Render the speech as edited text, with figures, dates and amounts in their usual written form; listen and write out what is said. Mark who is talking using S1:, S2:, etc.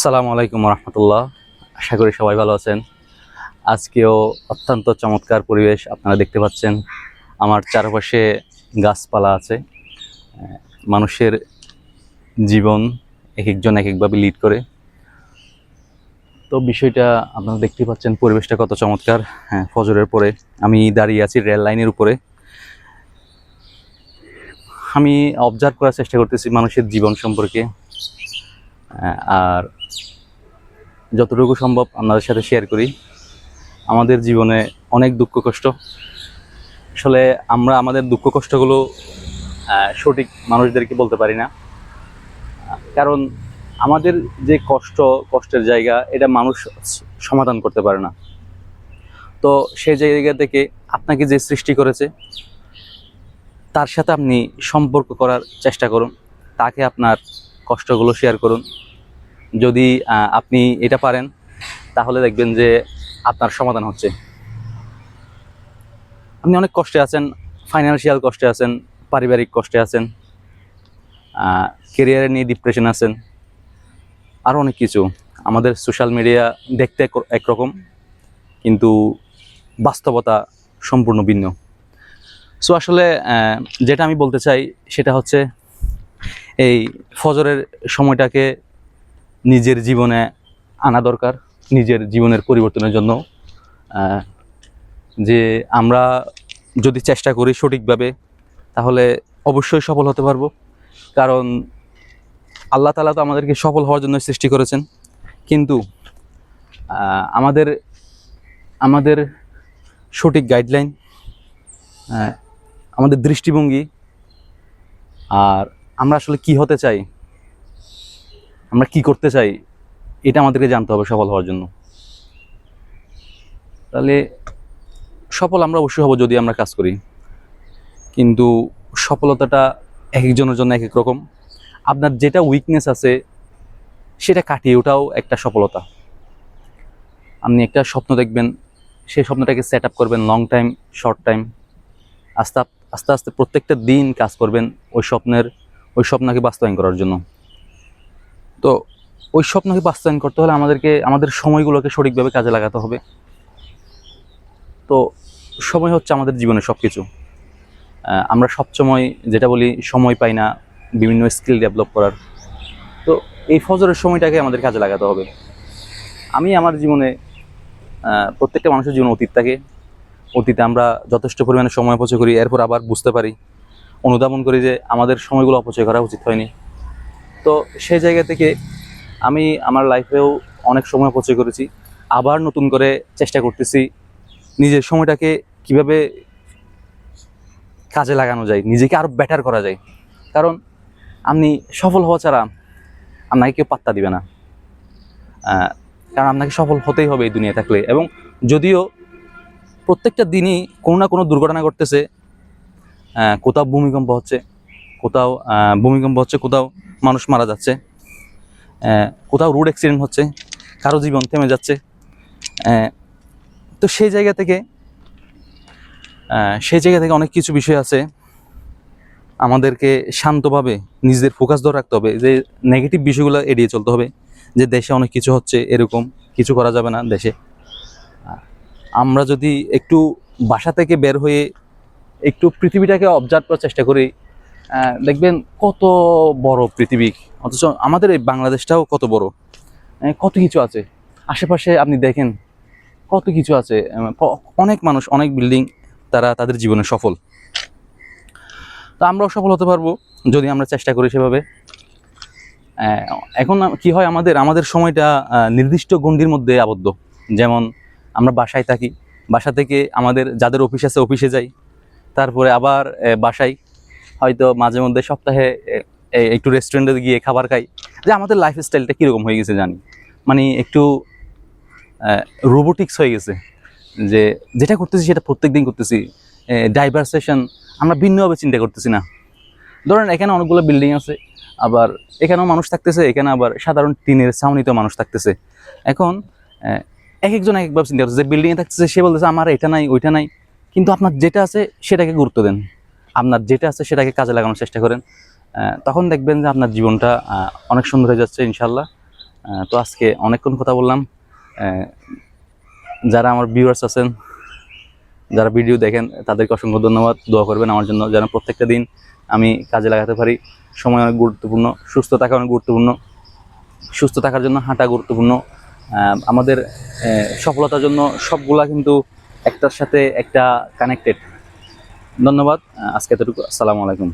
S1: আসসালামু আলাইকুম রহমতুল্লাহ। আশা করি সবাই ভালো আছেন। আজকেও অত্যন্ত চমৎকার পরিবেশ আপনারা দেখতে পাচ্ছেন। আমার চারপাশে গাছপালা আছে। মানুষের জীবন এক একজন এক একভাবে লিড করে। তো বিষয়টা আপনারা দেখতে পাচ্ছেন, পরিবেশটা কত চমৎকার। হ্যাঁ, ফজরের পরে আমি দাঁড়িয়ে আছি রেল লাইনের উপরে। আমি অবজার্ভ করার চেষ্টা করতেছি মানুষের জীবন সম্পর্কে, আর যতটুকু সম্ভব আপনাদের সাথে শেয়ার করি। আমাদের জীবনে অনেক দুঃখ কষ্ট, আসলে আমরা আমাদের দুঃখ কষ্টগুলো সঠিক মানুষদেরকে বলতে পারি না, কারণ আমাদের যে কষ্টের জায়গা এটা মানুষ সমাধান করতে পারে না। তো সেই জায়গা থেকে আপনাকে যে সৃষ্টি করেছে তার সাথে আপনি সম্পর্ক করার চেষ্টা করুন, তাকে আপনার কষ্টগুলো শেয়ার করুন। যদি আপনি এটা পারেন তাহলে দেখবেন যে আপনার সমাধান হচ্ছে। আপনি অনেক কষ্টে আছেন, ফাইন্যান্সিয়াল কষ্টে আছেন, পারিবারিক কষ্টে আছেন, কেরিয়ারে নিয়ে ডিপ্রেশন আছেন, আরও অনেক কিছু। আমাদের সোশ্যাল মিডিয়া দেখতে একরকম, কিন্তু বাস্তবতা সম্পূর্ণ ভিন্ন। সো আসলে যেটা আমি বলতে চাই সেটা হচ্ছে, এই ফজরের সময়টাকে নিজের জীবনে আনা দরকার, নিজের জীবনের পরিবর্তনের জন্য। যে আমরা যদি চেষ্টা করি সঠিকভাবে তাহলে অবশ্যই সফল হতে পারবো, কারণ আল্লাহ তাআলা তো আমাদেরকে সফল হওয়ার জন্য সৃষ্টি করেছেন। কিন্তু আমাদের আমাদের সঠিক গাইডলাইন, আমাদের দৃষ্টিভঙ্গি, আর আমরা আসলে কি হতে চাই, আমরা কি করতে চাই, এটা আমাদেরকে জানতে হবে সফল হওয়ার জন্য। তাহলে সফল আমরা অবশ্যই হব যদি আমরা কাজ করি, কিন্তু সফলতাটা এক একজনের জন্য এক এক রকম। আপনার যেটা উইকনেস আছে সেটা কাটিয়ে ওঠাও একটা সফলতা। আপনি একটা স্বপ্ন দেখবেন, সেই স্বপ্নটাকে সেট আপ করবেন লং টাইম, শর্ট টাইম, আস্তে আস্তে আস্তে প্রত্যেকটা দিন কাজ করবেন ওই স্বপ্নকে বাস্তবায়ন করার জন্য। তো ওই স্বপ্নকে বাস্তবায়ন করতে হলে আমাদের সময়গুলোকে সঠিকভাবে কাজে লাগাতে হবে। তো সময় হচ্ছে আমাদের জীবনের সব কিছু। আমরা সবসময় যেটা বলি, সময় পাই না বিভিন্ন স্কিল ডেভেলপ করার। তো এই ফজরের সময়টাকে আমাদের কাজে লাগাতে হবে। আমি আমার জীবনে, প্রত্যেকটা মানুষের জীবনে অতীত থাকে। অতীতে আমরা যথেষ্ট পরিমাণে সময় অপচয় করি, এরপর আবার বুঝতে পারি, অনুধাবন করি যে আমাদের সময়গুলো অপচয় করা উচিত হয়নি। তো সেই জায়গা থেকে আমি আমার লাইফেও অনেক সময় অপচয় করেছি, আবার নতুন করে চেষ্টা করতেছি নিজের সময়টাকে কিভাবে কাজে লাগানো যায়, নিজেকে আরও বেটার করা যায়। কারণ আপনি সফল হওয়া ছাড়া আপনাকে কেউ পাত্তা দিবে না, কারণ আপনাকে সফল হতেই হবে এই দুনিয়া থাকলে। এবং যদিও প্রত্যেকটা দিনই কোনো না কোনো দুর্ঘটনা ঘটতেছে, কোথাও ভূমিকম্প হচ্ছে, কোথাও মানুষ মারা যাচ্ছে, কোথাও রোড অ্যাক্সিডেন্ট হচ্ছে, কারো জীবন থেমে যাচ্ছে। তো সেই জায়গা থেকে অনেক কিছু বিষয় আছে, আমাদেরকে শান্তভাবে নিজেদের ফোকাস ধরে রাখতে হবে, যে নেগেটিভ বিষয়গুলো এড়িয়ে চলতে হবে। যে দেশে অনেক কিছু হচ্ছে, এরকম কিছু করা যাবে না দেশে। আমরা যদি একটু বাসা থেকে বের হয়ে একটু পৃথিবীটাকে অবজার্ভ করার চেষ্টা করি, দেখবেন কত বড় পৃথিবী, অথচ আমাদের এই বাংলাদেশটাও কত বড়, কত কিছু আছে আশেপাশে। আপনি দেখেন কত কিছু আছে, অনেক মানুষ, অনেক বিল্ডিং, তারা তাদের জীবনে সফল। তো আমরাও সফল হতে পারবো যদি আমরা চেষ্টা করি সেভাবে। এখন কি হয়, আমাদের সময়টা নির্দিষ্ট গণ্ডির মধ্যে আবদ্ধ। যেমন আমরা বাসায় থাকি, বাসা থেকে আমাদের যাদের অফিস আছে অফিসে যাই, তারপরে আবার বাসায় হয়তো মাঝে মধ্যে সপ্তাহে একটু রেস্টুরেন্টে গিয়ে খাবার খাই। যে আমাদের লাইফস্টাইলটা কীরকম হয়ে গেছে জানি, মানে একটু রোবোটিক্স হয়ে গেছে, যে যেটা করতেছি সেটা প্রত্যেক দিন করতেছি। ডাইভার্সেশন, আমরা ভিন্নভাবে চিন্তা করতেছি না। ধরেন এখানে অনেকগুলো বিল্ডিং আছে, আবার এখানেও মানুষ থাকতেছে, এখানে আবার সাধারণ টিনের ছাউনিতেও মানুষ থাকতেছে। এখন এক একজন এক একভাবে চিন্তা করতেছে। যে বিল্ডিংয়ে থাকতেছে সে বলতেছে আমার এটা নাই ওইটা নাই, কিন্তু আপনার যেটা আছে সেটাকে গুরুত্ব দেন, আপনার যেটা আছে সেটাকে কাজে লাগানোর চেষ্টা করেন। তখন দেখবেন যে আপনার জীবনটা অনেক সুন্দর হয়ে যাচ্ছে ইনশাল্লাহ। তো আজকে অনেকক্ষণ কথা বললাম। যারা আমার ভিউয়ার্স আছেন, যারা ভিডিও দেখেন, তাদেরকে অসংখ্য ধন্যবাদ। দোয়া করবেন আমার জন্য যেন প্রত্যেকটা দিন আমি কাজে লাগাতে পারি। সময় অনেক গুরুত্বপূর্ণ, সুস্থ থাকা অনেক গুরুত্বপূর্ণ। সুস্থ থাকার জন্য হাঁটা গুরুত্বপূর্ণ। আমাদের সফলতার জন্য সবগুলা কিন্তু একটার সাথে একটা কানেক্টেড। ধন্যবাদ। আজকে এতটুকু। আসসালামু আলাইকুম।